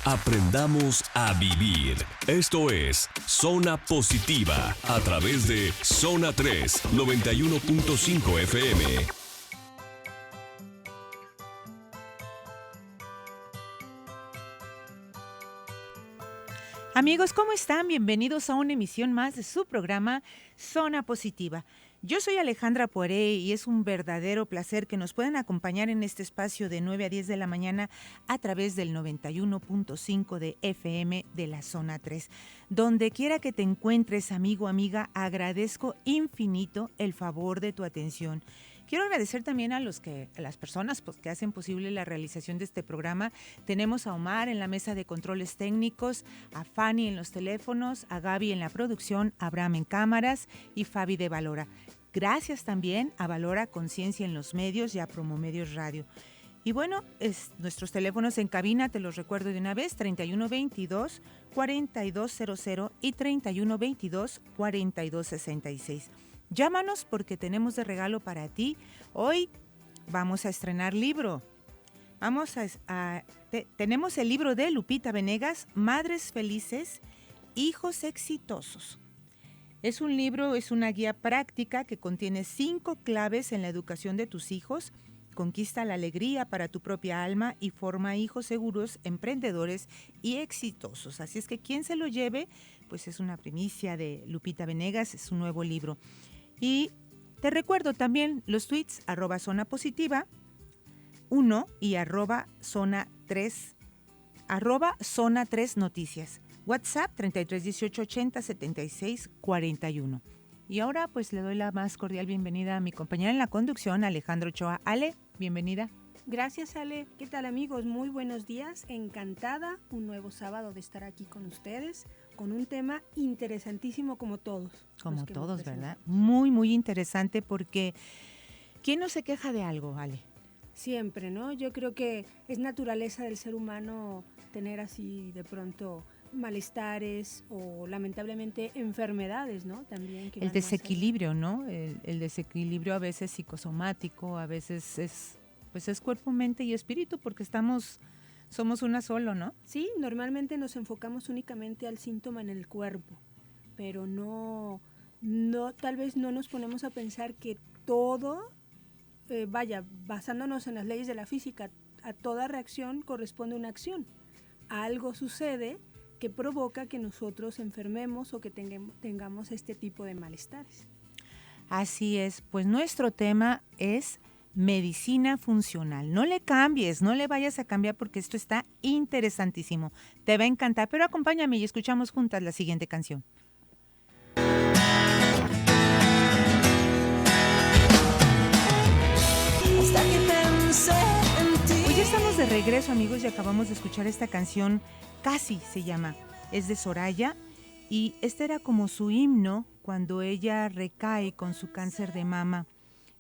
Aprendamos a vivir. Esto es Zona Positiva a través de Zona 3, 91.5 FM. Amigos, ¿cómo están? Bienvenidos a una emisión más de su programa Zona Positiva. Yo soy Alejandra Poiré y es un verdadero placer que nos puedan acompañar en este espacio de 9 a 10 de la mañana a través del 91.5 de FM de la Zona 3. Donde quiera que te encuentres, amigo, amiga, agradezco infinito el favor de tu atención. Quiero agradecer también a las personas que hacen posible la realización de este programa. Tenemos a Omar en la mesa de controles técnicos, a Fanny en los teléfonos, a Gaby en la producción, a Abraham en cámaras y Fabi de Valora. Gracias también a Valora Conciencia en los medios y a Promomedios Radio. Y bueno, nuestros teléfonos en cabina, te los recuerdo de una vez, 3122-4200 y 3122-4266. Llámanos porque tenemos de regalo para ti. Hoy vamos a estrenar libro. Tenemos el libro de Lupita Venegas, Madres Felices, Hijos Exitosos. Es un libro, es una guía práctica que contiene 5 claves en la educación de tus hijos. Conquista la alegría para tu propia alma y forma hijos seguros, emprendedores y exitosos. Así es que quien se lo lleve, pues es una primicia de Lupita Venegas, es un nuevo libro. Y te recuerdo también los tweets @Zona Positiva 1 y @Zona 3, Zona 3 Noticias. WhatsApp 33 18 80 76 41. Y ahora pues le doy la más cordial bienvenida a mi compañera en la conducción, Alejandro Ochoa. Ale, bienvenida. Gracias, Ale. ¿Qué tal, amigos? Muy buenos días. Encantada un nuevo sábado de estar aquí con ustedes con un tema interesantísimo como todos. Como todos, ¿verdad? Muy, muy interesante porque ¿quién no se queja de algo, Ale? Siempre, ¿no? Yo creo que es naturaleza del ser humano tener así de pronto malestares o lamentablemente enfermedades, ¿no? También que el desequilibrio, ¿no? El desequilibrio a veces psicosomático, a veces es cuerpo, mente y espíritu porque somos una solo, ¿no? Sí, normalmente nos enfocamos únicamente al síntoma en el cuerpo, pero no tal vez no nos ponemos a pensar que todo, basándonos en las leyes de la física, a toda reacción corresponde una acción. Algo sucede que provoca que nosotros enfermemos o que tengamos este tipo de malestares. Así es, pues nuestro tema es medicina funcional. No le cambies, no le vayas a cambiar porque esto está interesantísimo. Te va a encantar, pero acompáñame y escuchamos juntas la siguiente canción. Pues ya estamos de regreso, amigos, y acabamos de escuchar esta canción, Casi se llama, es de Soraya, y este era como su himno cuando ella recae con su cáncer de mama.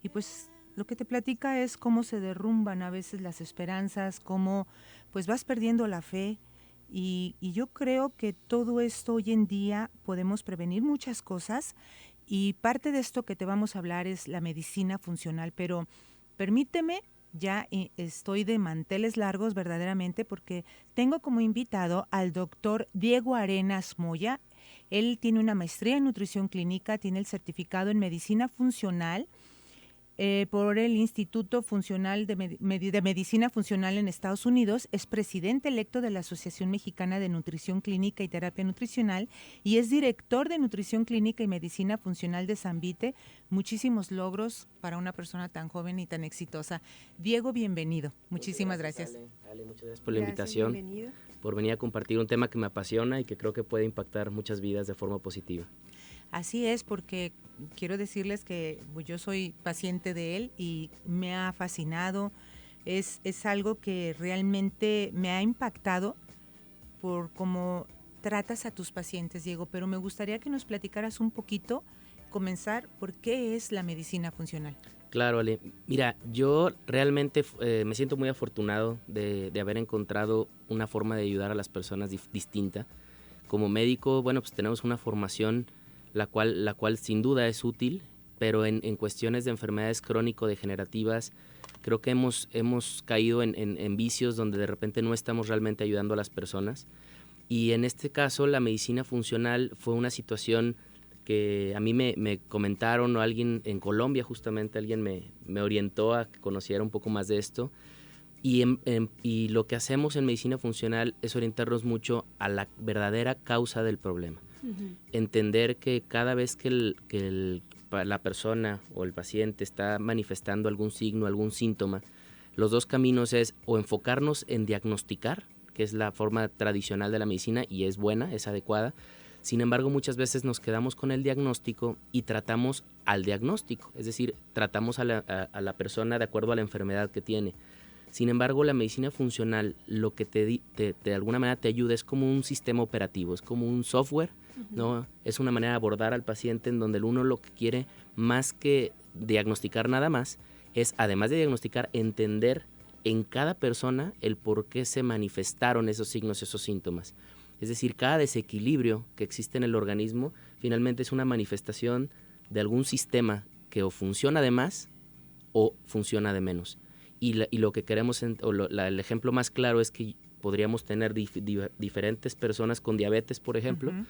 Y pues lo que te platica es cómo se derrumban a veces las esperanzas, cómo pues vas perdiendo la fe y yo creo que todo esto hoy en día podemos prevenir muchas cosas y parte de esto que te vamos a hablar es la medicina funcional, pero permíteme, ya estoy de manteles largos verdaderamente porque tengo como invitado al doctor Diego Arenas Moya. Él tiene una maestría en nutrición clínica, tiene el certificado en medicina funcional por el Instituto Funcional de Medicina Funcional en Estados Unidos, es presidente electo de la Asociación Mexicana de Nutrición Clínica y Terapia Nutricional y es director de Nutrición Clínica y Medicina Funcional de San Vite. Muchísimos logros para una persona tan joven y tan exitosa. Diego, bienvenido. Muchísimas gracias. Ale, muchas gracias por la invitación, por venir a compartir un tema que me apasiona y que creo que puede impactar muchas vidas de forma positiva. Así es, porque quiero decirles que yo soy paciente de él y me ha fascinado. Es algo que realmente me ha impactado por cómo tratas a tus pacientes, Diego, pero me gustaría que nos platicaras un poquito, comenzar por qué es la medicina funcional. Claro, Ale. Mira, yo realmente me siento muy afortunado de haber encontrado una forma de ayudar a las personas distinta. Como médico, bueno, pues tenemos una formación la cual sin duda es útil, pero en cuestiones de enfermedades crónico-degenerativas creo que hemos caído en vicios donde de repente no estamos realmente ayudando a las personas. Y en este caso la medicina funcional fue una situación que a mí me comentaron, o alguien en Colombia justamente, alguien me orientó a que conociera un poco más de esto. Y lo que hacemos en medicina funcional es orientarnos mucho a la verdadera causa del problema. Uh-huh. Entender que cada vez que la persona o el paciente está manifestando algún signo, algún síntoma, los dos caminos es o enfocarnos en diagnosticar, que es la forma tradicional de la medicina y es buena, es adecuada. Sin embargo, muchas veces nos quedamos con el diagnóstico y tratamos al diagnóstico, es decir, tratamos a la persona de acuerdo a la enfermedad que tiene. Sin embargo, la medicina funcional lo que de alguna manera te ayuda es como un sistema operativo, es como un software, uh-huh. ¿no? Es una manera de abordar al paciente en donde uno lo que quiere, más que diagnosticar nada más, es, además de diagnosticar, entender en cada persona el por qué se manifestaron esos signos, esos síntomas. Es decir, cada desequilibrio que existe en el organismo finalmente es una manifestación de algún sistema que o funciona de más o funciona de menos. Y lo que queremos, el ejemplo más claro es que podríamos tener diferentes personas con diabetes, por ejemplo, uh-huh.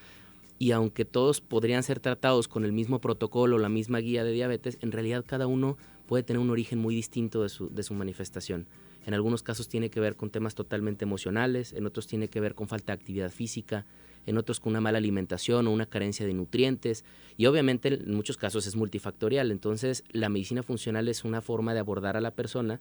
y aunque todos podrían ser tratados con el mismo protocolo, la misma guía de diabetes, en realidad cada uno puede tener un origen muy distinto de su manifestación. En algunos casos tiene que ver con temas totalmente emocionales, en otros tiene que ver con falta de actividad física, en otros con una mala alimentación o una carencia de nutrientes, y obviamente en muchos casos es multifactorial. Entonces la medicina funcional es una forma de abordar a la persona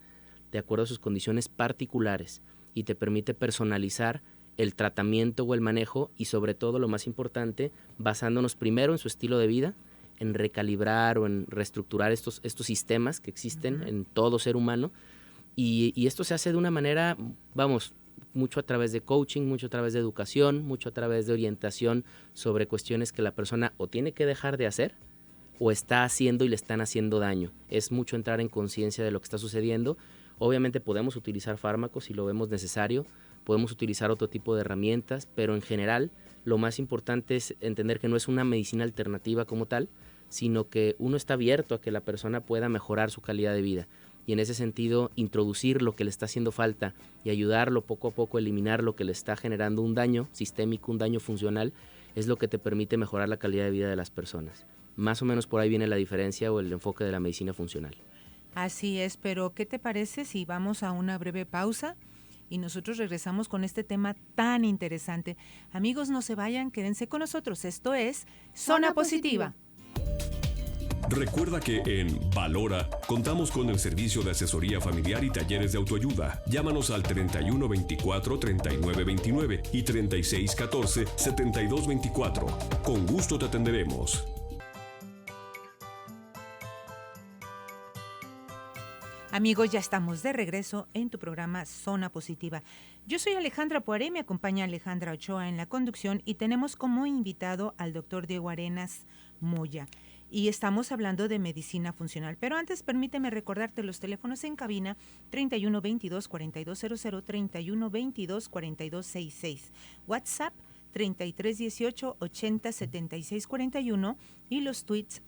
de acuerdo a sus condiciones particulares y te permite personalizar el tratamiento o el manejo y sobre todo, lo más importante, basándonos primero en su estilo de vida, en recalibrar o en reestructurar estos sistemas que existen uh-huh. en todo ser humano y esto se hace de una manera, mucho a través de coaching, mucho a través de educación, mucho a través de orientación sobre cuestiones que la persona o tiene que dejar de hacer o está haciendo y le están haciendo daño. Es mucho entrar en conciencia de lo que está sucediendo. Obviamente podemos utilizar fármacos si lo vemos necesario, podemos utilizar otro tipo de herramientas, pero en general lo más importante es entender que no es una medicina alternativa como tal, sino que uno está abierto a que la persona pueda mejorar su calidad de vida. Y en ese sentido, introducir lo que le está haciendo falta y ayudarlo poco a poco a eliminar lo que le está generando un daño sistémico, un daño funcional, es lo que te permite mejorar la calidad de vida de las personas. Más o menos por ahí viene la diferencia o el enfoque de la medicina funcional. Así es, pero ¿qué te parece si vamos a una breve pausa y nosotros regresamos con este tema tan interesante? Amigos, no se vayan, quédense con nosotros. Esto es Zona Positiva. Recuerda que en Valora contamos con el servicio de asesoría familiar y talleres de autoayuda. Llámanos al 3124-3929 y 3614-7224. Con gusto te atenderemos. Amigos, ya estamos de regreso en tu programa Zona Positiva. Yo soy Alejandra Poiré, me acompaña Alejandra Ochoa en la conducción y tenemos como invitado al doctor Diego Arenas Moya. Y estamos hablando de medicina funcional. Pero antes, permíteme recordarte los teléfonos en cabina 3122-4200, 3122-4266. WhatsApp 3318-807641 y los tweets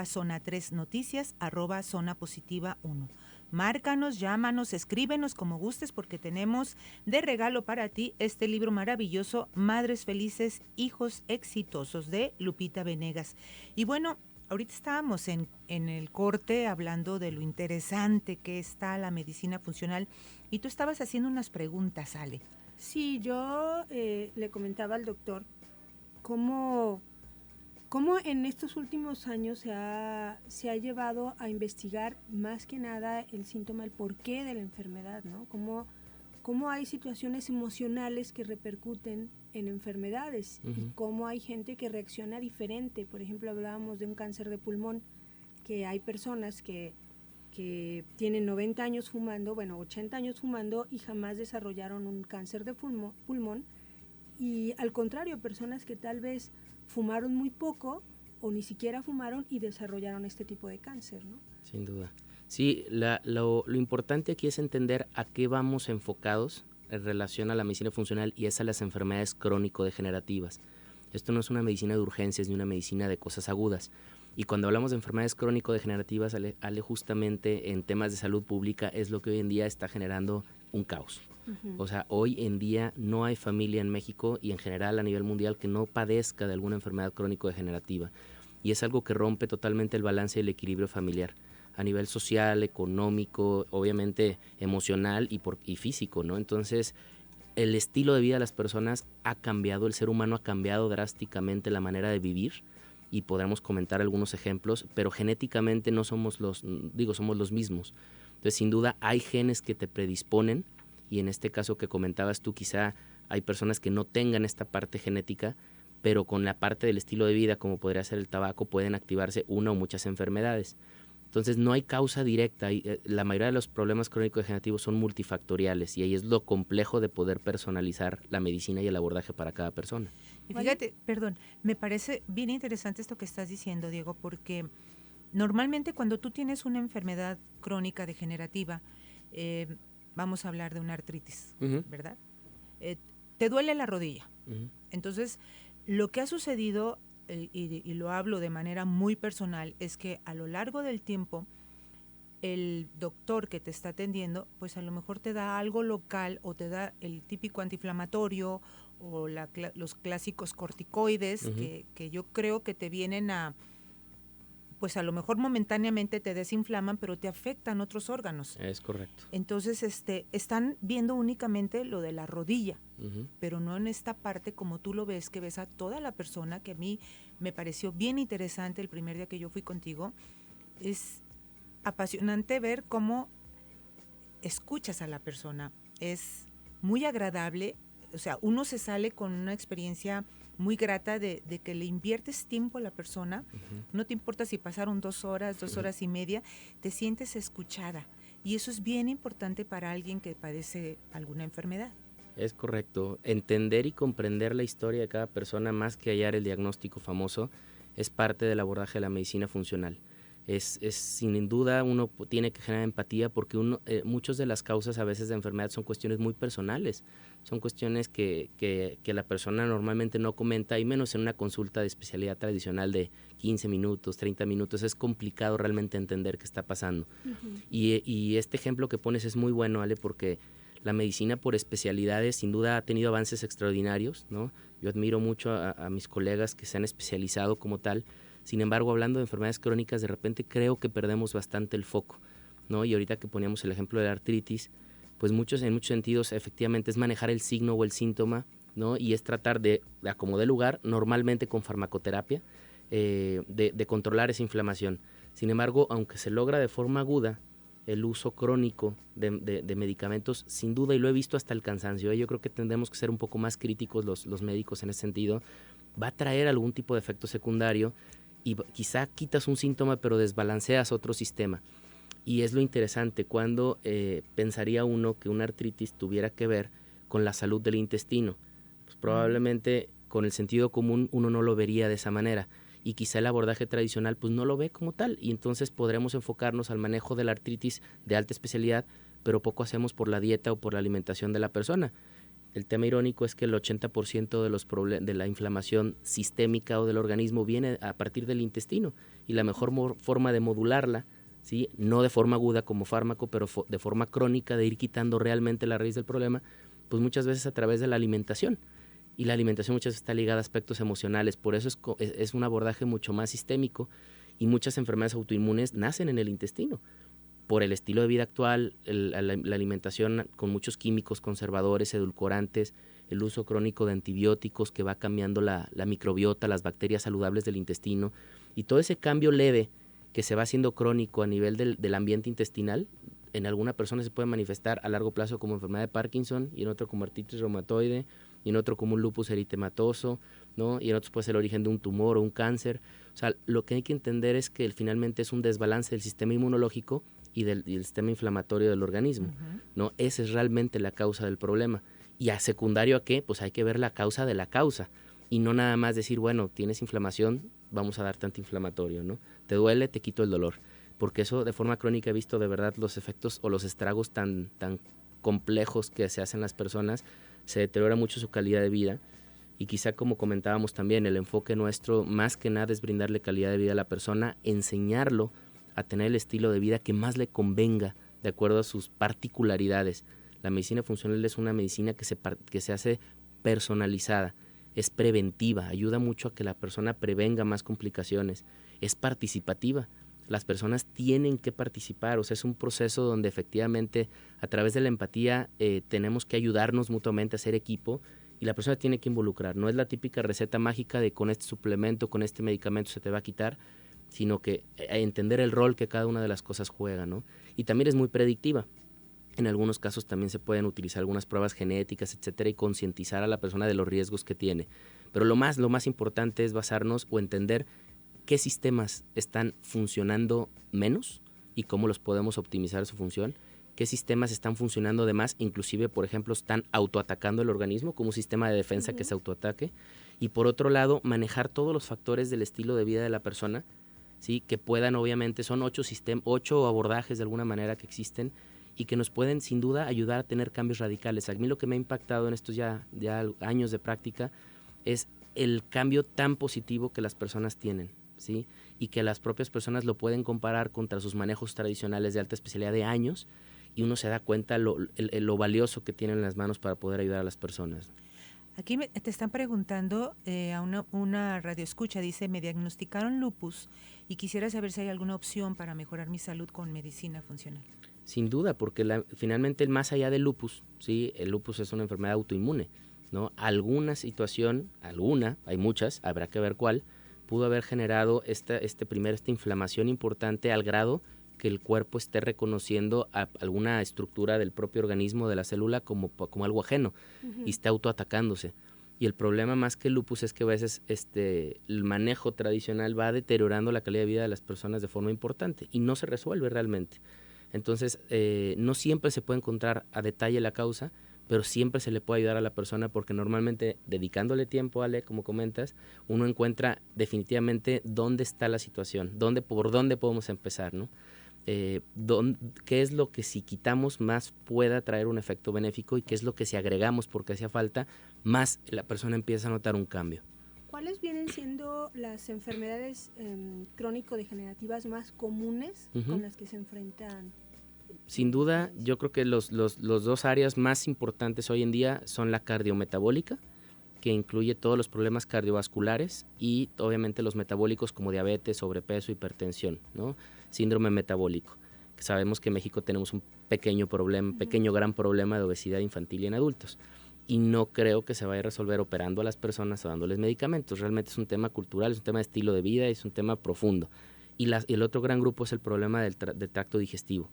@Zona 3 Noticias, @Zona Positiva 1. Márcanos, llámanos, escríbenos como gustes porque tenemos de regalo para ti este libro maravilloso, Madres Felices, Hijos Exitosos, de Lupita Venegas. Y bueno, ahorita estábamos en el corte hablando de lo interesante que está la medicina funcional y tú estabas haciendo unas preguntas, Ale. Sí, yo le comentaba al doctor cómo en estos últimos años se ha llevado a investigar más que nada el síntoma, el porqué de la enfermedad, ¿no? Cómo hay situaciones emocionales que repercuten en enfermedades uh-huh. y cómo hay gente que reacciona diferente. Por ejemplo, hablábamos de un cáncer de pulmón, que hay personas que tienen 90 años fumando, 80 años fumando y jamás desarrollaron un cáncer de pulmón. Y al contrario, personas que tal vez fumaron muy poco o ni siquiera fumaron y desarrollaron este tipo de cáncer, ¿no? Sin duda. Sí, lo importante aquí es entender a qué vamos enfocados en relación a la medicina funcional y es a las enfermedades crónico-degenerativas. Esto no es una medicina de urgencias ni una medicina de cosas agudas. Y cuando hablamos de enfermedades crónico-degenerativas, Ale, justamente en temas de salud pública es lo que hoy en día está generando un caos. O sea, hoy en día no hay familia en México y en general a nivel mundial que no padezca de alguna enfermedad crónico-degenerativa. Y es algo que rompe totalmente el balance y el equilibrio familiar a nivel social, económico, obviamente emocional y físico, ¿no? Entonces, el estilo de vida de las personas ha cambiado, el ser humano ha cambiado drásticamente la manera de vivir y podremos comentar algunos ejemplos, pero genéticamente no somos somos los mismos. Entonces, sin duda, hay genes que te predisponen y en este caso que comentabas tú, quizá hay personas que no tengan esta parte genética, pero con la parte del estilo de vida, como podría ser el tabaco, pueden activarse una o muchas enfermedades. Entonces no hay causa directa, la mayoría de los problemas crónico-degenerativos son multifactoriales y ahí es lo complejo de poder personalizar la medicina y el abordaje para cada persona. Y fíjate, perdón, me parece bien interesante esto que estás diciendo, Diego, porque normalmente cuando tú tienes una enfermedad crónica degenerativa, vamos a hablar de una artritis, ¿verdad? Te duele la rodilla. Entonces, lo que ha sucedido, y lo hablo de manera muy personal, es que a lo largo del tiempo el doctor que te está atendiendo, pues a lo mejor te da algo local o te da el típico antiinflamatorio o los clásicos corticoides que yo creo que te vienen a, pues a lo mejor momentáneamente te desinflaman, pero te afectan otros órganos. Es correcto. Entonces, están viendo únicamente lo de la rodilla, pero no en esta parte como tú lo ves, que ves a toda la persona, que a mí me pareció bien interesante el primer día que yo fui contigo. Es apasionante ver cómo escuchas a la persona. Es muy agradable, o sea, uno se sale con una experiencia muy grata de que le inviertes tiempo a la persona, no te importa si pasaron 2 horas, 2 horas y media, te sientes escuchada y eso es bien importante para alguien que padece alguna enfermedad. Es correcto, entender y comprender la historia de cada persona más que hallar el diagnóstico famoso es parte del abordaje de la medicina funcional. Es sin duda uno tiene que generar empatía porque muchas de las causas a veces de enfermedad son cuestiones muy personales, son cuestiones que la persona normalmente no comenta y menos en una consulta de especialidad tradicional de 15 minutos, 30 minutos, es complicado realmente entender qué está pasando. Y este ejemplo que pones es muy bueno, Ale, porque la medicina por especialidades sin duda ha tenido avances extraordinarios, ¿no? Yo admiro mucho a mis colegas que se han especializado como tal. Sin embargo, hablando de enfermedades crónicas, de repente creo que perdemos bastante el foco, ¿no? Y ahorita que poníamos el ejemplo de la artritis, pues en muchos sentidos efectivamente es manejar el signo o el síntoma, ¿no? Y es tratar de acomodar lugar, normalmente con farmacoterapia, de controlar esa inflamación. Sin embargo, aunque se logra de forma aguda, el uso crónico de medicamentos, sin duda, y lo he visto hasta el cansancio, yo creo que tendremos que ser un poco más críticos los médicos en ese sentido, va a traer algún tipo de efecto secundario y quizá quitas un síntoma pero desbalanceas otro sistema. Y es lo interesante, cuando pensaría uno que una artritis tuviera que ver con la salud del intestino. Pues probablemente con el sentido común uno no lo vería de esa manera y quizá el abordaje tradicional pues no lo ve como tal y entonces podremos enfocarnos al manejo de la artritis de alta especialidad, pero poco hacemos por la dieta o por la alimentación de la persona. El tema irónico es que el 80% de la inflamación sistémica o del organismo viene a partir del intestino y la mejor forma de modularla, ¿sí? No de forma aguda como fármaco, pero de forma crónica, de ir quitando realmente la raíz del problema, pues muchas veces a través de la alimentación. Y la alimentación muchas veces está ligada a aspectos emocionales, por eso es un abordaje mucho más sistémico y muchas enfermedades autoinmunes nacen en el intestino. Por el estilo de vida actual, la alimentación con muchos químicos conservadores, edulcorantes, el uso crónico de antibióticos que va cambiando la microbiota, las bacterias saludables del intestino y todo ese cambio leve que se va haciendo crónico a nivel del ambiente intestinal, en alguna persona se puede manifestar a largo plazo como enfermedad de Parkinson y en otro como artritis reumatoide y en otro como un lupus eritematoso, ¿no? Y en otros puede ser el origen de un tumor o un cáncer. O sea, lo que hay que entender es que finalmente es un desbalance del sistema inmunológico y del sistema inflamatorio del organismo, ¿no? Esa es realmente la causa del problema. ¿Y a secundario a qué? Pues hay que ver la causa de la causa y no nada más decir, bueno, tienes inflamación, vamos a darte antiinflamatorio, ¿no? Te duele, te quito el dolor. Porque eso de forma crónica he visto de verdad los efectos o los estragos tan complejos que se hacen las personas, se deteriora mucho su calidad de vida Y quizá, como comentábamos también, el enfoque nuestro más que nada es brindarle calidad de vida a la persona, enseñarlo a tener el estilo de vida que más le convenga de acuerdo a sus particularidades. La medicina funcional es una medicina que se hace personalizada, es preventiva, ayuda mucho a que la persona prevenga más complicaciones, es participativa. Las personas tienen que participar, o sea, es un proceso donde efectivamente a través de la empatía tenemos que ayudarnos mutuamente a ser equipo, y la persona tiene que involucrar. No es la típica receta mágica de con este suplemento, con este medicamento se te va a quitar, sino que entender el rol que cada una de las cosas juega, ¿no? Y también es muy predictiva. En algunos casos también se pueden utilizar algunas pruebas genéticas, etcétera, y concientizar a la persona de los riesgos que tiene. Pero lo más importante es basarnos o entender qué sistemas están funcionando menos y cómo los podemos optimizar su función, qué sistemas están funcionando de más, inclusive, por ejemplo, están autoatacando el organismo como un sistema de defensa que se autoataque, y por otro lado, manejar todos los factores del estilo de vida de la persona, ¿sí? Que puedan, obviamente, son 8 abordajes de alguna manera que existen y que nos pueden, sin duda, ayudar a tener cambios radicales. A mí lo que me ha impactado en estos ya años de práctica es el cambio tan positivo que las personas tienen, ¿sí? Y que las propias personas lo pueden comparar contra sus manejos tradicionales de alta especialidad de años, y uno se da cuenta lo valioso que tienen en las manos para poder ayudar a las personas. Aquí te están preguntando a una radioescucha, dice, me diagnosticaron lupus y quisiera saber si hay alguna opción para mejorar mi salud con medicina funcional. Sin duda, porque finalmente más allá del lupus, ¿sí? El lupus es una enfermedad autoinmune, ¿no? Alguna situación, hay muchas, habrá que ver cuál, pudo haber generado esta inflamación importante al grado que el cuerpo esté reconociendo alguna estructura del propio organismo, de la célula, como algo ajeno, y está autoatacándose. Y el problema más que el lupus es que a veces el manejo tradicional va deteriorando la calidad de vida de las personas de forma importante y no se resuelve realmente. Entonces, no siempre se puede encontrar a detalle la causa, pero siempre se le puede ayudar a la persona, porque normalmente, dedicándole tiempo, Ale, como comentas, uno encuentra definitivamente dónde está la situación, por dónde podemos empezar, ¿no? Qué es lo que si quitamos más pueda traer un efecto benéfico, y qué es lo que si agregamos porque hacía falta, más la persona empieza a notar un cambio. ¿Cuáles vienen siendo las enfermedades crónico-degenerativas más comunes con las que se enfrentan? Sin duda, yo creo que los dos áreas más importantes hoy en día son la cardiometabólica, que incluye todos los problemas cardiovasculares, y obviamente los metabólicos como diabetes, sobrepeso, hipertensión, ¿no? Síndrome metabólico, que sabemos que en México tenemos un pequeño gran problema de obesidad infantil y en adultos, y no creo que se vaya a resolver operando a las personas o dándoles medicamentos. Realmente es un tema cultural, es un tema de estilo de vida, es un tema profundo. Y el otro gran grupo es el problema del tracto digestivo,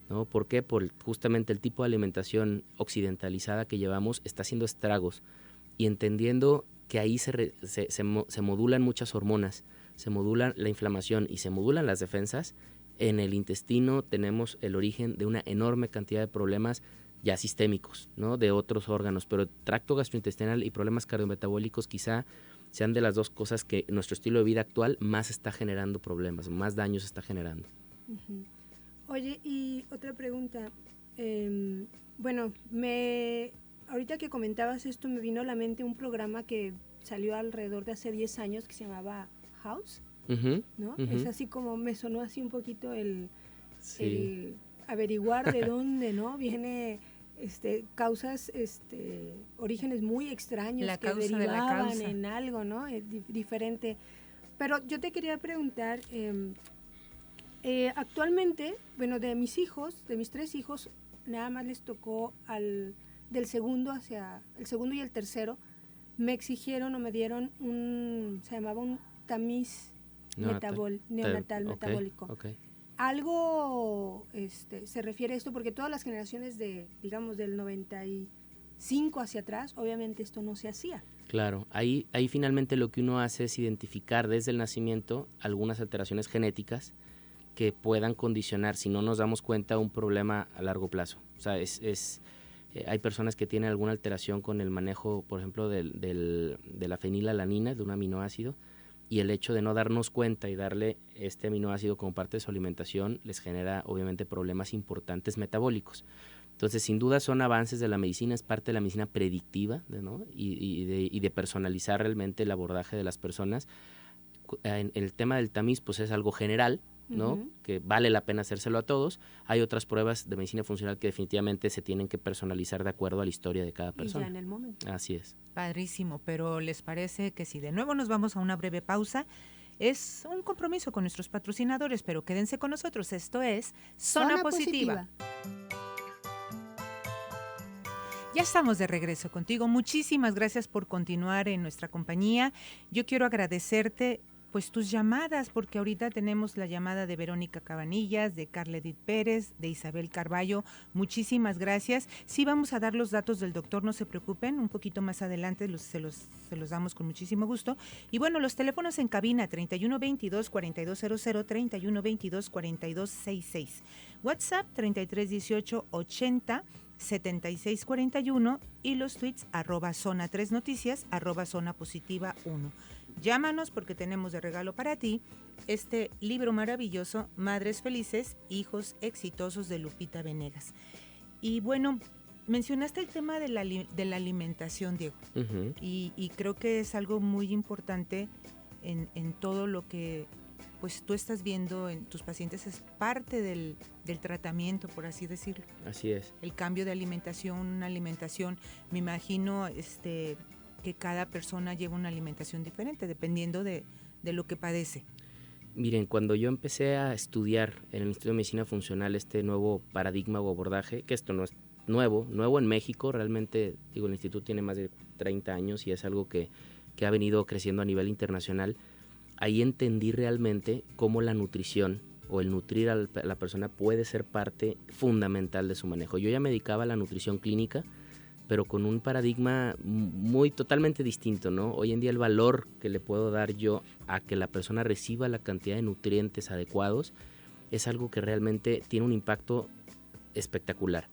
¿no? ¿Por qué? Por justamente el tipo de alimentación occidentalizada que llevamos está haciendo estragos, y entendiendo que ahí se modulan muchas hormonas, se modula la inflamación y se modulan las defensas. En el intestino tenemos el origen de una enorme cantidad de problemas ya sistémicos, ¿no? De otros órganos, pero tracto gastrointestinal y problemas cardiometabólicos quizá sean de las dos cosas que nuestro estilo de vida actual más está generando problemas, más daños está generando. Oye, y otra pregunta, ahorita que comentabas esto me vino a la mente un programa que salió alrededor de hace 10 años que se llamaba House, ¿no? Es así como me sonó así un poquito el averiguar de dónde, ¿no? Viene causas, orígenes muy extraños la que causa derivaban de la en algo, ¿no? Diferente. Pero yo te quería preguntar, actualmente, bueno, de mis 3 hijos, nada más les tocó del segundo el segundo y el tercero, me exigieron o me dieron se llamaba un tamiz neonatal metabólico. Okay. Algo se refiere a esto, porque todas las generaciones digamos, del 95 hacia atrás, obviamente esto no se hacía. Claro, ahí finalmente lo que uno hace es identificar desde el nacimiento algunas alteraciones genéticas que puedan condicionar, si no nos damos cuenta, un problema a largo plazo. O sea, hay personas que tienen alguna alteración con el manejo, por ejemplo, de la fenilalanina, de un aminoácido, y el hecho de no darnos cuenta y darle este aminoácido como parte de su alimentación les genera obviamente problemas importantes metabólicos. Entonces, sin duda son avances de la medicina, es parte de la medicina predictiva, ¿no? y de personalizar realmente el abordaje de las personas. En el tema del tamiz, pues es algo general, ¿no? Que vale la pena hacérselo a todos. Hay otras pruebas de medicina funcional que definitivamente se tienen que personalizar de acuerdo a la historia de cada persona. Y ya en el momento. Así es. Padrísimo, pero ¿les parece que si de nuevo nos vamos a una breve pausa? Es un compromiso con nuestros patrocinadores, pero quédense con nosotros. Esto es Zona Positiva. Ya estamos de regreso contigo. Muchísimas gracias por continuar en nuestra compañía. Yo quiero agradecerte pues tus llamadas, porque ahorita tenemos la llamada de Verónica Cabanillas, de Carla Edith Pérez, de Isabel Carballo. Muchísimas gracias. Sí vamos a dar los datos del doctor, no se preocupen, un poquito más adelante se los damos con muchísimo gusto. Y bueno, los teléfonos en cabina 3122-4200, 3122-4266. WhatsApp 3318-80-7641 y los tweets @zona 3 noticias, @zona positiva 1. Llámanos porque tenemos de regalo para ti este libro maravilloso, Madres Felices, Hijos Exitosos, de Lupita Venegas. Y bueno, mencionaste el tema de la alimentación, Diego, y creo que es algo muy importante en todo lo que pues tú estás viendo en tus pacientes, es parte del tratamiento, por así decirlo. Así es. El cambio de alimentación, una alimentación, me imagino que cada persona lleva una alimentación diferente, dependiendo de lo que padece. Miren, cuando yo empecé a estudiar en el Instituto de Medicina Funcional este nuevo paradigma o abordaje, que esto no es nuevo en México, realmente, digo, el instituto tiene más de 30 años y es algo que ha venido creciendo a nivel internacional. Ahí entendí realmente cómo la nutrición o el nutrir a la persona puede ser parte fundamental de su manejo. Yo ya me dedicaba a la nutrición clínica, pero con un paradigma totalmente distinto, ¿no? Hoy en día el valor que le puedo dar yo a que la persona reciba la cantidad de nutrientes adecuados es algo que realmente tiene un impacto espectacular.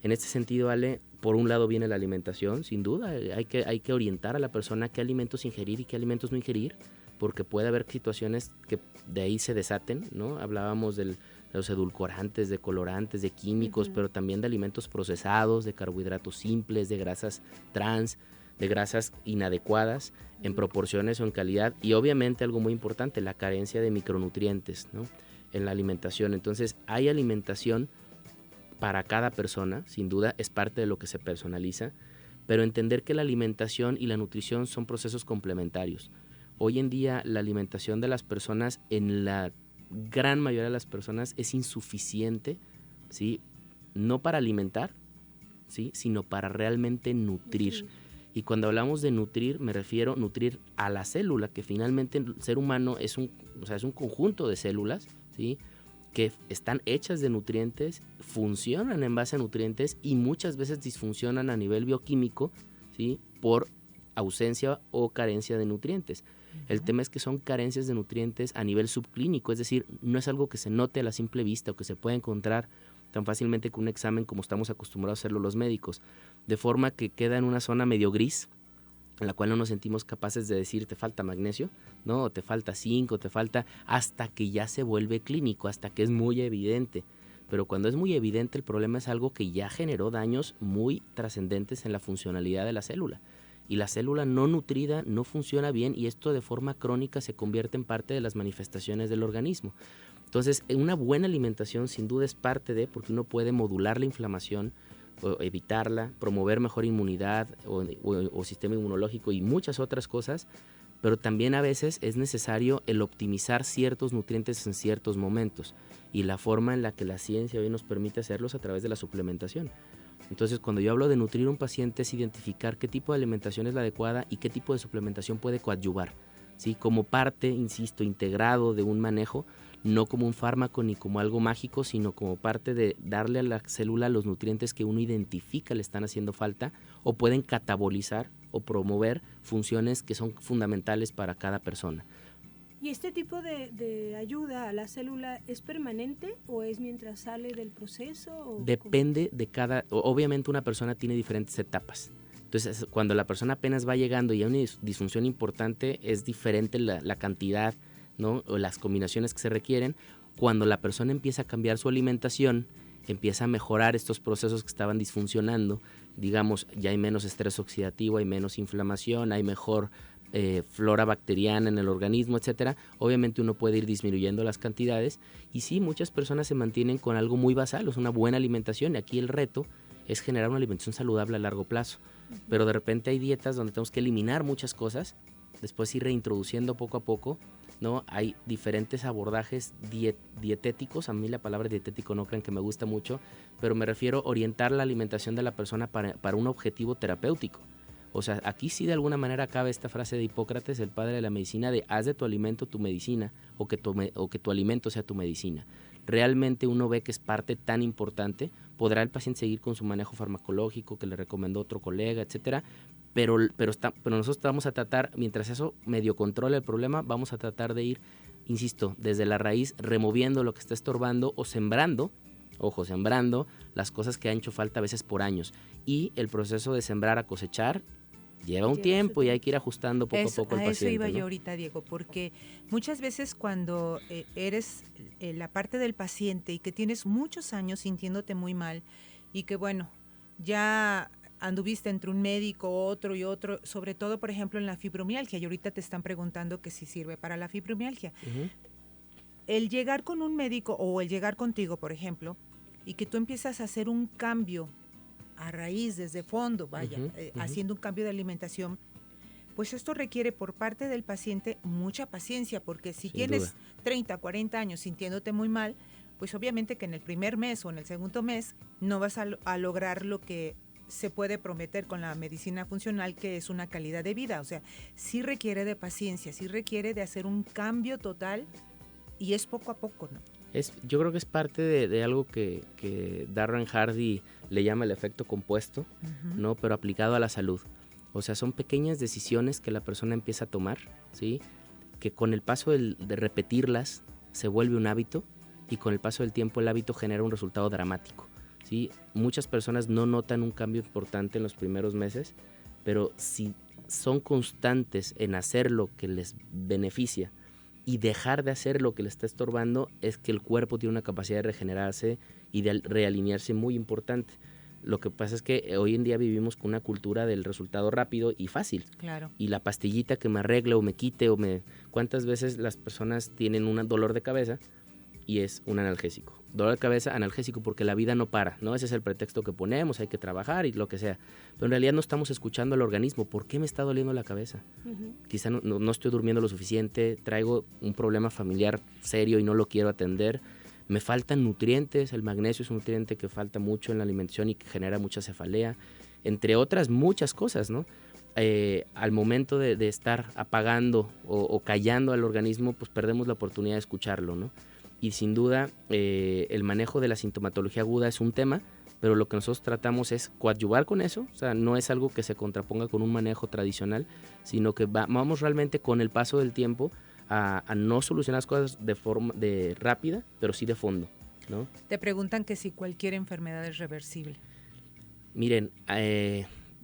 En este sentido, Ale, por un lado viene la alimentación, sin duda, hay que orientar a la persona qué alimentos ingerir y qué alimentos no ingerir, porque puede haber situaciones que de ahí se desaten, ¿no? Hablábamos de los edulcorantes, de colorantes, de químicos, pero también de alimentos procesados, de carbohidratos simples, de grasas trans, de grasas inadecuadas en proporciones o en calidad, y obviamente algo muy importante, la carencia de micronutrientes, ¿no? En la alimentación. Entonces, hay alimentación para cada persona, sin duda, es parte de lo que se personaliza, pero entender que la alimentación y la nutrición son procesos complementarios. Hoy en día la alimentación de las personas, en la gran mayoría de las personas, es insuficiente, ¿sí? No para alimentar, ¿sí? Sino para realmente nutrir. Y cuando hablamos de nutrir, me refiero a nutrir a la célula, que finalmente el ser humano es un conjunto de células, ¿sí? Que están hechas de nutrientes, funcionan en base a nutrientes y muchas veces disfuncionan a nivel bioquímico, ¿sí? Por ausencia o carencia de nutrientes. El tema es que son carencias de nutrientes a nivel subclínico, es decir, no es algo que se note a la simple vista o que se puede encontrar tan fácilmente con un examen como estamos acostumbrados a hacerlo los médicos, de forma que queda en una zona medio gris, en la cual no nos sentimos capaces de decir te falta magnesio, ¿no? O te falta zinc, o te falta, hasta que ya se vuelve clínico, hasta que es muy evidente. Pero cuando es muy evidente, el problema es algo que ya generó daños muy trascendentes en la funcionalidad de la célula. Y la célula no nutrida no funciona bien, y esto de forma crónica se convierte en parte de las manifestaciones del organismo. Entonces, una buena alimentación sin duda es parte de, porque uno puede modular la inflamación, o evitarla, promover mejor inmunidad o sistema inmunológico y muchas otras cosas, pero también a veces es necesario el optimizar ciertos nutrientes en ciertos momentos, y la forma en la que la ciencia hoy nos permite hacerlos a través de la suplementación. Entonces, cuando yo hablo de nutrir a un paciente, es identificar qué tipo de alimentación es la adecuada y qué tipo de suplementación puede coadyuvar, ¿sí? Como parte, insisto, integrado de un manejo, no como un fármaco ni como algo mágico, sino como parte de darle a la célula los nutrientes que uno identifica le están haciendo falta o pueden catabolizar o promover funciones que son fundamentales para cada persona. ¿Y este tipo de ayuda a la célula es permanente o es mientras sale del proceso? Depende de obviamente una persona tiene diferentes etapas. Entonces, cuando la persona apenas va llegando y hay una disfunción importante, es diferente la cantidad, ¿no? O las combinaciones que se requieren. Cuando la persona empieza a cambiar su alimentación, empieza a mejorar estos procesos que estaban disfuncionando, digamos, ya hay menos estrés oxidativo, hay menos inflamación, hay mejor flora bacteriana en el organismo, etcétera, obviamente uno puede ir disminuyendo las cantidades y sí, muchas personas se mantienen con algo muy basal, es una buena alimentación y aquí el reto es generar una alimentación saludable a largo plazo, pero de repente hay dietas donde tenemos que eliminar muchas cosas, después ir reintroduciendo poco a poco, ¿no? Hay diferentes abordajes dietéticos, a mí la palabra dietético no crean que me gusta mucho, pero me refiero a orientar la alimentación de la persona para un objetivo terapéutico. O sea, aquí sí de alguna manera cabe esta frase de Hipócrates, el padre de la medicina, de haz de tu alimento tu medicina o que tu alimento sea tu medicina. Realmente uno ve que es parte tan importante, podrá el paciente seguir con su manejo farmacológico que le recomendó otro colega, etcétera, pero nosotros vamos a tratar, mientras eso medio controla el problema, vamos a tratar de ir, insisto, desde la raíz, removiendo lo que está estorbando o sembrando las cosas que han hecho falta a veces por años. Y el proceso de sembrar a cosechar lleva un tiempo y hay que ir ajustando poco a poco al paciente. A eso iba ¿no? yo ahorita, Diego, porque muchas veces cuando eres la parte del paciente y que tienes muchos años sintiéndote muy mal y que bueno, ya anduviste entre un médico, otro y otro, sobre todo por ejemplo en la fibromialgia, y ahorita te están preguntando que si sirve para la fibromialgia. Uh-huh. El llegar con un médico o el llegar contigo, por ejemplo, y que tú empiezas a hacer un cambio a raíz, desde fondo, vaya, haciendo un cambio de alimentación, pues esto requiere por parte del paciente mucha paciencia, porque si tienes 30, 40 años sintiéndote muy mal, pues obviamente que en el primer mes o en el segundo mes no vas a lograr lo que se puede prometer con la medicina funcional, que es una calidad de vida. O sea, sí requiere de paciencia, sí requiere de hacer un cambio total y es poco a poco, ¿no? Yo creo que es parte de algo que Darren Hardy le llama el efecto compuesto, uh-huh. ¿no? Pero aplicado a la salud. O sea, son pequeñas decisiones que la persona empieza a tomar, ¿sí? Que con el paso de repetirlas se vuelve un hábito y con el paso del tiempo el hábito genera un resultado dramático, ¿sí? Muchas personas no notan un cambio importante en los primeros meses, pero si son constantes en hacer lo que les beneficia y dejar de hacer lo que le está estorbando, es que el cuerpo tiene una capacidad de regenerarse y de realinearse muy importante. Lo que pasa es que hoy en día vivimos con una cultura del resultado rápido y fácil. Claro. Y la pastillita que me arregle o me quite ¿Cuántas veces las personas tienen un dolor de cabeza y es un analgésico? Dolor de cabeza, analgésico, porque la vida no para, ¿no? Ese es el pretexto que ponemos, hay que trabajar y lo que sea. Pero en realidad no estamos escuchando al organismo. ¿Por qué me está doliendo la cabeza? Uh-huh. Quizá no estoy durmiendo lo suficiente, traigo un problema familiar serio y no lo quiero atender. Me faltan nutrientes, el magnesio es un nutriente que falta mucho en la alimentación y que genera mucha cefalea, entre otras muchas cosas, ¿no? Al momento de estar apagando o callando al organismo, pues perdemos la oportunidad de escucharlo, ¿no? Y sin duda el manejo de la sintomatología aguda es un tema, pero lo que nosotros tratamos es coadyuvar con eso, o sea, no es algo que se contraponga con un manejo tradicional, sino que vamos realmente con el paso del tiempo a no solucionar las cosas de forma rápida, pero sí de fondo, ¿no? Te preguntan que si cualquier enfermedad es reversible. Miren,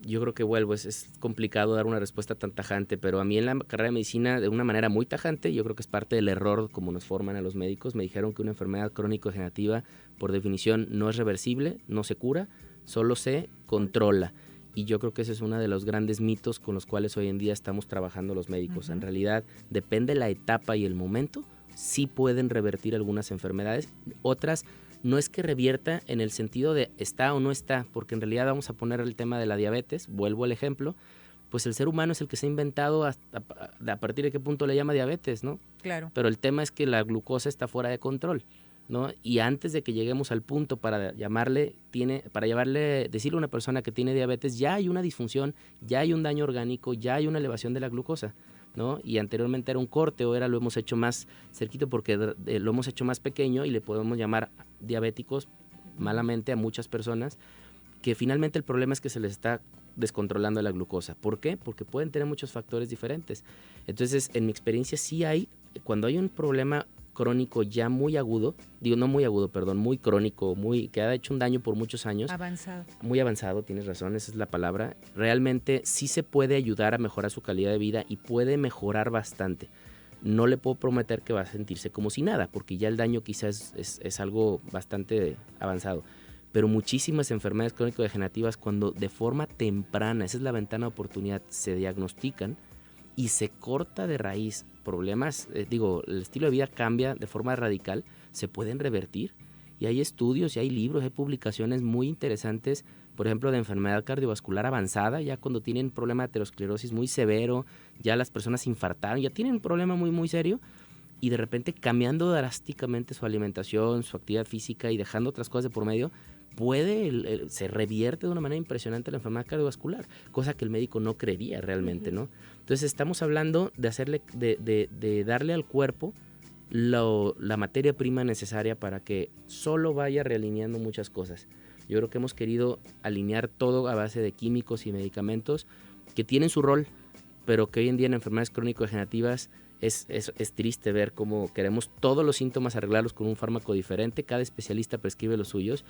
yo creo que es complicado dar una respuesta tan tajante, pero a mí en la carrera de medicina, de una manera muy tajante, yo creo que es parte del error como nos forman a los médicos. Me dijeron que una enfermedad crónico-degenerativa, por definición, no es reversible, no se cura, solo se controla. Y yo creo que ese es uno de los grandes mitos con los cuales hoy en día estamos trabajando los médicos. Uh-huh. En realidad, depende la etapa y el momento, sí pueden revertir algunas enfermedades, otras no es que revierta en el sentido de está o no está, porque en realidad vamos a poner el tema de la diabetes, vuelvo al ejemplo, pues el ser humano es el que se ha inventado a partir de qué punto le llama diabetes, ¿no? Claro. Pero el tema es que la glucosa está fuera de control, ¿no? Y antes de que lleguemos al punto para decirle a una persona que tiene diabetes, ya hay una disfunción, ya hay un daño orgánico, ya hay una elevación de la glucosa, ¿no? Y anteriormente era un corte, o lo hemos hecho más cerquito porque lo hemos hecho más pequeño y le podemos llamar diabéticos malamente a muchas personas, que finalmente el problema es que se les está descontrolando la glucosa. ¿Por qué? Porque pueden tener muchos factores diferentes. Entonces, en mi experiencia cuando hay un problema crónico ya muy agudo, muy crónico, que ha hecho un daño por muchos años. Avanzado. Muy avanzado, tienes razón, esa es la palabra. Realmente sí se puede ayudar a mejorar su calidad de vida y puede mejorar bastante. No le puedo prometer que va a sentirse como si nada, porque ya el daño quizás es algo bastante avanzado. pero muchísimas enfermedades crónico-degenerativas, cuando de forma temprana, esa es la ventana de oportunidad, se diagnostican y se corta de raíz problemas, el estilo de vida cambia de forma radical, se pueden revertir. Y hay estudios, y hay libros, hay publicaciones muy interesantes, por ejemplo, de enfermedad cardiovascular avanzada, ya cuando tienen problema de aterosclerosis muy severo, ya las personas se infartaron, ya tienen un problema muy, muy serio, y de repente cambiando drásticamente su alimentación, su actividad física y dejando otras cosas de por medio, se revierte de una manera impresionante la enfermedad cardiovascular, cosa que el médico no creería realmente, ¿no? Entonces estamos hablando de darle al cuerpo la materia prima necesaria para que solo vaya realineando muchas cosas. Yo creo que hemos querido alinear todo a base de químicos y medicamentos que tienen su rol, pero que hoy en día en enfermedades crónico-degenerativas es triste ver cómo queremos todos los síntomas arreglarlos con un fármaco diferente, cada especialista prescribe los suyos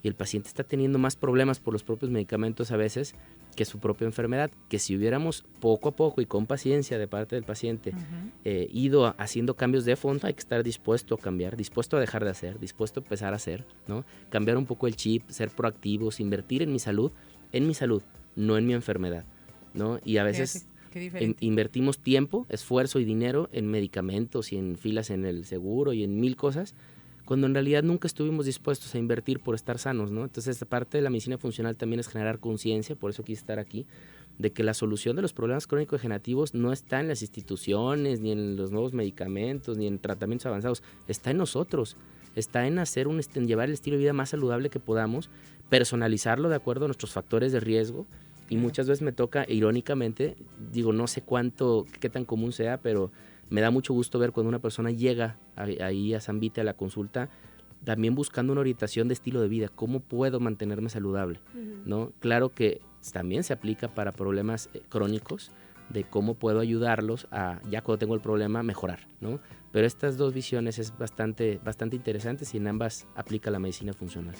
y el paciente está teniendo más problemas por los propios medicamentos a veces que su propia enfermedad, que si hubiéramos poco a poco y con paciencia de parte del paciente ido haciendo cambios de fondo, hay que estar dispuesto a cambiar, dispuesto a dejar de hacer, dispuesto a empezar a hacer, ¿no? Cambiar un poco el chip, ser proactivos, invertir en mi salud, no en mi enfermedad, ¿no? Y a veces invertimos tiempo, esfuerzo y dinero en medicamentos y en filas en el seguro y en mil cosas, cuando en realidad nunca estuvimos dispuestos a invertir por estar sanos, ¿no? Entonces, esta parte de la medicina funcional también es generar conciencia, por eso quise estar aquí, de que la solución de los problemas crónico-degenerativos no está en las instituciones, ni en los nuevos medicamentos, ni en tratamientos avanzados, está en nosotros, está en en llevar el estilo de vida más saludable que podamos, personalizarlo de acuerdo a nuestros factores de riesgo, y muchas veces me toca, irónicamente, no sé qué tan común sea, pero me da mucho gusto ver cuando una persona llega ahí a Zambite a la consulta, también buscando una orientación de estilo de vida, cómo puedo mantenerme saludable, ¿no? Claro que también se aplica para problemas crónicos, de cómo puedo ayudarlos a, ya cuando tengo el problema, mejorar, ¿no? Pero estas dos visiones es bastante interesantes y en ambas aplica la medicina funcional.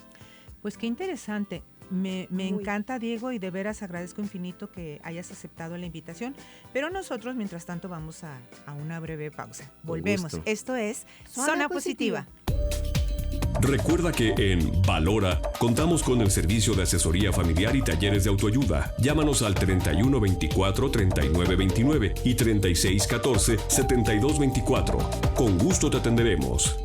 Pues qué interesante. Me encanta, Diego, y de veras agradezco infinito que hayas aceptado la invitación. Pero nosotros, mientras tanto, vamos a una breve pausa. Volvemos. Esto es Zona Positiva. Recuerda que en Valora contamos con el servicio de asesoría familiar y talleres de autoayuda. Llámanos al 3124-3929 y 3614-7224. Con gusto te atenderemos.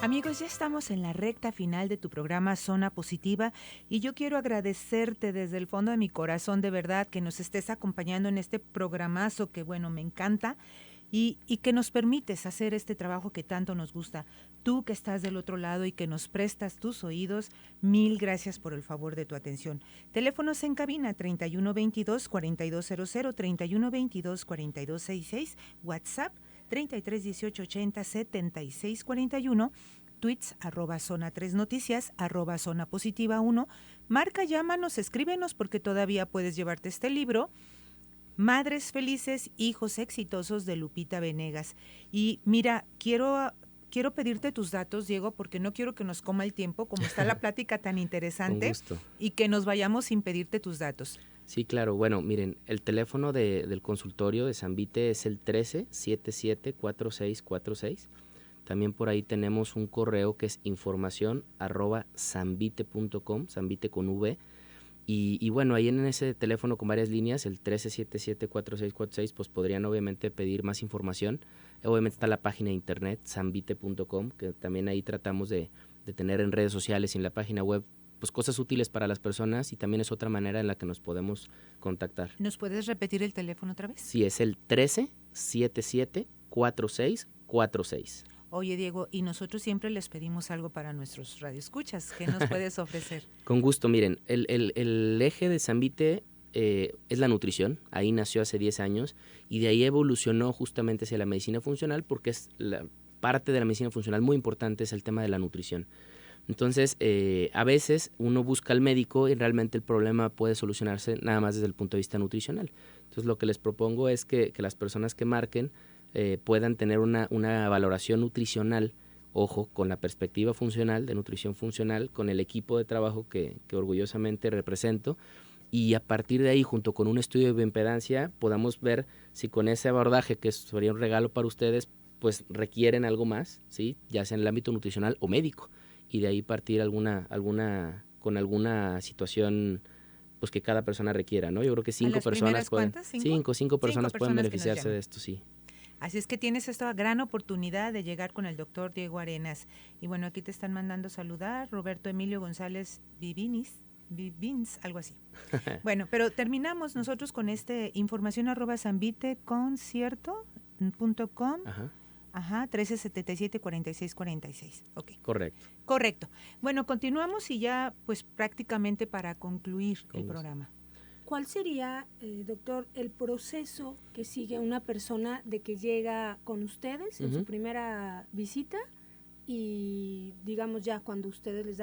Amigos, ya estamos en la recta final de tu programa Zona Positiva y yo quiero agradecerte desde el fondo de mi corazón, de verdad, que nos estés acompañando en este programazo que, me encanta y que nos permites hacer este trabajo que tanto nos gusta. Tú que estás del otro lado y que nos prestas tus oídos, mil gracias por el favor de tu atención. Teléfonos en cabina 3122-4200, 3122-4266, WhatsApp 33 18 80 76 41, tweets @zona 3 noticias, @zona positiva 1. Marca, llámanos, escríbenos porque todavía puedes llevarte este libro, Madres Felices, Hijos Exitosos, de Lupita Venegas. Y mira, quiero pedirte tus datos, Diego, porque no quiero que nos coma el tiempo, como está la plática tan interesante, y que nos vayamos sin pedirte tus datos. Sí, claro. Bueno, miren, el teléfono del consultorio de Zambite es el 13-77-4646. También por ahí tenemos un correo que es información@zambite.com, Zambite con V. Y bueno, ahí en ese teléfono con varias líneas, el 13-77-4646, pues podrían obviamente pedir más información. Obviamente está la página de internet, zambite.com, que también ahí tratamos de tener en redes sociales y en la página web pues cosas útiles para las personas, y también es otra manera en la que nos podemos contactar. ¿Nos puedes repetir el teléfono otra vez? Sí, es el 13-77-4646. Oye, Diego, y nosotros siempre les pedimos algo para nuestros radioescuchas. ¿Qué nos puedes ofrecer? Con gusto, miren, el eje de Zambite es la nutrición. Ahí nació hace 10 años y de ahí evolucionó justamente hacia la medicina funcional, porque es la parte de la medicina funcional muy importante es el tema de la nutrición. Entonces, a veces uno busca al médico y realmente el problema puede solucionarse nada más desde el punto de vista nutricional. Entonces, lo que les propongo es que las personas que marquen puedan tener una valoración nutricional, ojo, con la perspectiva funcional, de nutrición funcional, con el equipo de trabajo que orgullosamente represento, y a partir de ahí, junto con un estudio de bioimpedancia, podamos ver si con ese abordaje, que sería un regalo para ustedes, pues requieren algo más, ¿sí? Ya sea en el ámbito nutricional o médico, y de ahí partir con alguna situación pues que cada persona requiera, ¿no? Yo creo que 5 personas pueden, cinco personas pueden beneficiarse de esto, sí. Así es que tienes esta gran oportunidad de llegar con el doctor Diego Arenas. Y bueno, aquí te están mandando saludar, Roberto Emilio González Vivins, algo así. Bueno, pero terminamos nosotros con información@sanviteconcierto.com. Ajá, 1377-4646. Ok. Correcto. Bueno, continuamos y ya pues prácticamente para concluir el programa. ¿Cuál sería, doctor, el proceso que sigue una persona de que llega con ustedes en su primera visita y, digamos, ya cuando ustedes le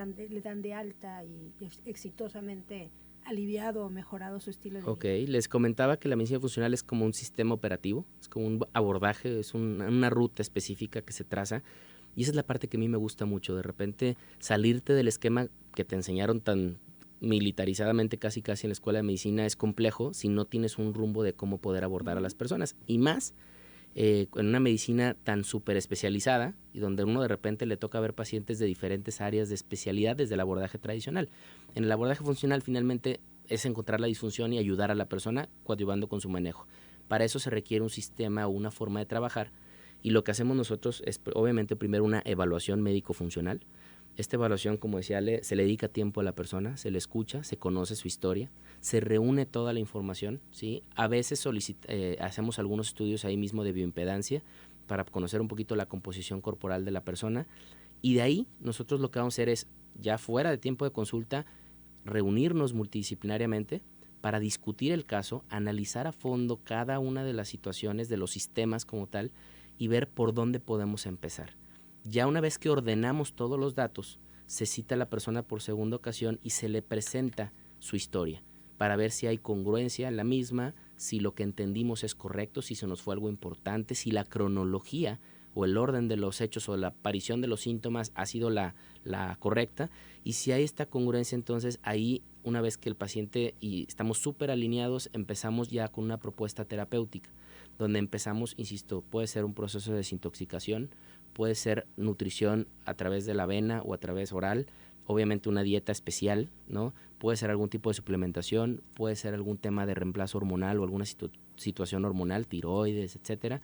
dan de alta y exitosamente aliviado o mejorado su estilo de vida? Ok, les comentaba que la medicina funcional es como un sistema operativo, es como un abordaje, es una ruta específica que se traza, y esa es la parte que a mí me gusta mucho, de repente salirte del esquema que te enseñaron tan militarizadamente casi en la escuela de medicina es complejo si no tienes un rumbo de cómo poder abordar a las personas, y más en una medicina tan súper especializada y donde uno de repente le toca ver pacientes de diferentes áreas de especialidad desde el abordaje tradicional. En el abordaje funcional finalmente es encontrar la disfunción y ayudar a la persona coadyuvando con su manejo. Para eso se requiere un sistema o una forma de trabajar, y lo que hacemos nosotros es obviamente primero una evaluación médico-funcional. Esta evaluación, como decía Ale, se le dedica tiempo a la persona, se le escucha, se conoce su historia, se reúne toda la información, ¿sí? A veces hacemos algunos estudios ahí mismo de bioimpedancia para conocer un poquito la composición corporal de la persona, y de ahí nosotros lo que vamos a hacer es, ya fuera de tiempo de consulta, reunirnos multidisciplinariamente para discutir el caso, analizar a fondo cada una de las situaciones de los sistemas como tal y ver por dónde podemos empezar. Ya una vez que ordenamos todos los datos, se cita a la persona por segunda ocasión y se le presenta su historia para ver si hay congruencia en la misma, si lo que entendimos es correcto, si se nos fue algo importante, si la cronología o el orden de los hechos o la aparición de los síntomas ha sido la correcta, y si hay esta congruencia, entonces ahí, una vez que el paciente y estamos súper alineados, empezamos ya con una propuesta terapéutica, donde empezamos, insisto, puede ser un proceso de desintoxicación, puede ser nutrición a través de la vena o a través oral, obviamente una dieta especial, ¿no? Puede ser algún tipo de suplementación, puede ser algún tema de reemplazo hormonal o alguna situación hormonal, tiroides, etcétera.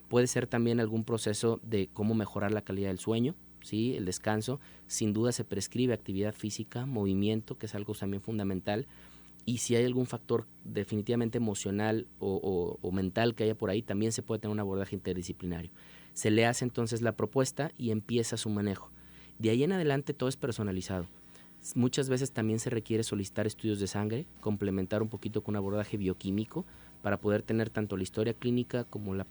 Puede ser también algún proceso de cómo mejorar la calidad del sueño, ¿sí? El descanso. Sin duda se prescribe actividad física, movimiento, que es algo también fundamental. Y si hay algún factor definitivamente emocional o mental que haya por ahí, también se puede tener un abordaje interdisciplinario. Se le hace entonces la propuesta y empieza su manejo. De ahí en adelante todo es personalizado. Muchas veces también se requiere solicitar estudios de sangre, complementar un poquito con un abordaje bioquímico para poder tener tanto la historia clínica como la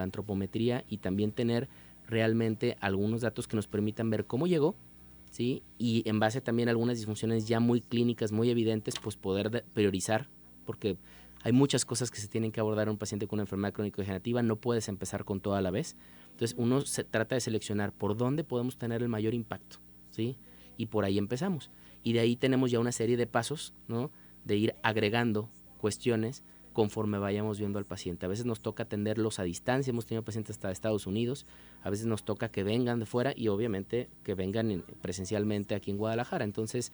antropometría, y también tener realmente algunos datos que nos permitan ver cómo llegó, ¿sí? Y en base también a algunas disfunciones ya muy clínicas, muy evidentes, pues poder priorizar, porque hay muchas cosas que se tienen que abordar en un paciente con una enfermedad crónico-degenerativa, no puedes empezar con toda a la vez. Entonces uno se trata de seleccionar por dónde podemos tener el mayor impacto, ¿sí? Y por ahí empezamos. Y de ahí tenemos ya una serie de pasos, ¿no? De ir agregando cuestiones conforme vayamos viendo al paciente. A veces nos toca atenderlos a distancia, hemos tenido pacientes hasta de Estados Unidos, a veces nos toca que vengan de fuera y obviamente que vengan presencialmente aquí en Guadalajara. Entonces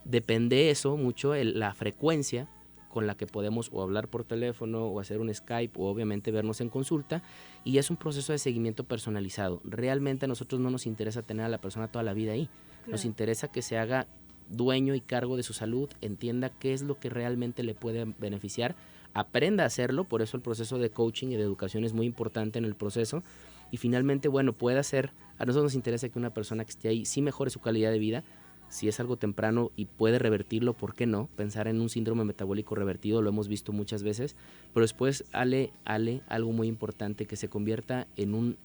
depende eso mucho, la frecuencia con la que podemos o hablar por teléfono o hacer un Skype o obviamente vernos en consulta, y es un proceso de seguimiento personalizado. Realmente a nosotros no nos interesa tener a la persona toda la vida ahí, claro. Nos interesa que se haga dueño y cargo de su salud, entienda qué es lo que realmente le puede beneficiar, aprenda a hacerlo, por eso el proceso de coaching y de educación es muy importante en el proceso, y finalmente, bueno, pueda ser, a nosotros nos interesa que una persona que esté ahí sí mejore su calidad de vida. Si es algo temprano y puede revertirlo, ¿por qué no? Pensar en un síndrome metabólico revertido, lo hemos visto muchas veces, pero después, algo muy importante, que se convierta en un,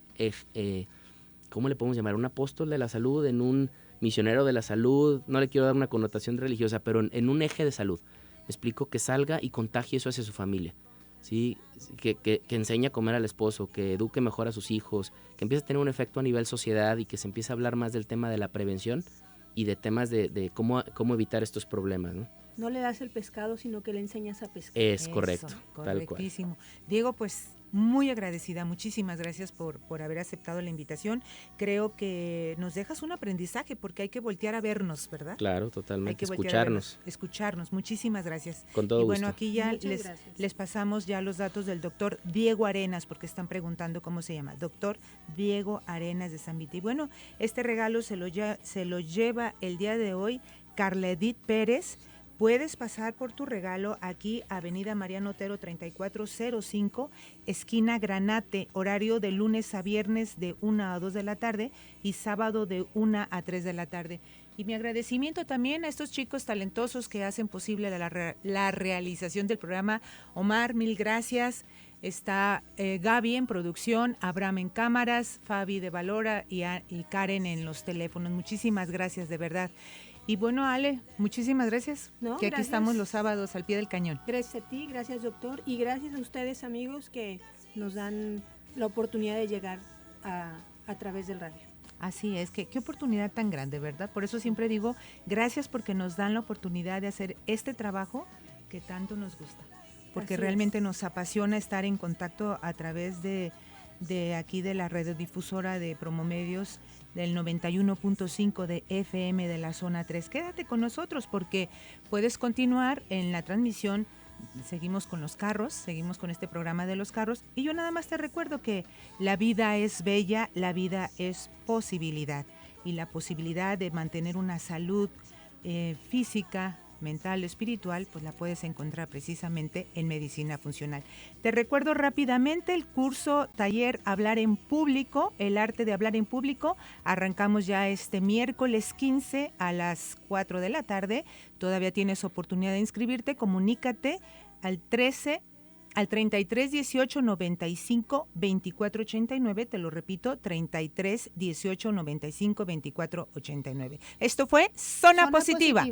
¿cómo le podemos llamar? Un apóstol de la salud, en un misionero de la salud, no le quiero dar una connotación religiosa, pero en un eje de salud. Me explico, que salga y contagie eso hacia su familia, ¿sí? Que enseñe a comer al esposo, que eduque mejor a sus hijos, que empiece a tener un efecto a nivel sociedad y que se empiece a hablar más del tema de la prevención y de temas de cómo evitar estos problemas, ¿no? no le das el pescado, sino que le enseñas a pescar. Es correcto, tal cual. Correctísimo. Diego, pues muy agradecida, muchísimas gracias por haber aceptado la invitación. Creo que nos dejas un aprendizaje porque hay que voltear a vernos, ¿verdad? Claro, totalmente, Hay que escucharnos, muchísimas gracias. Con todo y bueno, gusto. aquí ya Muchas les pasamos ya los datos del doctor Diego Arenas, porque están preguntando cómo se llama, doctor Diego Arenas de San Vito. Y bueno, este regalo se lo lleva el día de hoy Carla Edith Pérez. Puedes pasar por tu regalo aquí, Avenida Mariano Otero 3405, esquina Granate, horario de lunes a viernes de 1 a 2 de la tarde y sábado de 1 a 3 de la tarde. Y mi agradecimiento también a estos chicos talentosos que hacen posible la realización del programa. Omar, mil gracias. Está Gaby en producción, Abraham en cámaras, Fabi de Valora y Karen en los teléfonos. Muchísimas gracias, de verdad. Y bueno, Ale, muchísimas gracias, que aquí gracias. estamos los sábados al pie del cañón. Gracias a ti, gracias doctor, y gracias a ustedes amigos que nos dan la oportunidad de llegar a través del radio. Así es, qué oportunidad tan grande, ¿verdad? Por eso siempre digo, gracias porque nos dan la oportunidad de hacer este trabajo que tanto nos gusta. Porque Así realmente es. nos apasiona estar en contacto a través de aquí de la radiodifusora de Promomedios del 91.5 de FM de la zona 3. Quédate con nosotros porque puedes continuar en la transmisión. Seguimos con los carros, seguimos con este programa de los carros y yo nada más te recuerdo que la vida es bella, la vida es posibilidad y la posibilidad de mantener una salud física, mental, espiritual, pues la puedes encontrar precisamente en medicina funcional. Te recuerdo rápidamente el curso taller Hablar en Público, el arte de hablar en público. Arrancamos ya este miércoles 15 a las 4 de la tarde. Todavía tienes oportunidad de inscribirte. Comunícate al 33 18 95 24 89, te lo repito, 33 18 95 24 89. Esto fue Zona Positiva.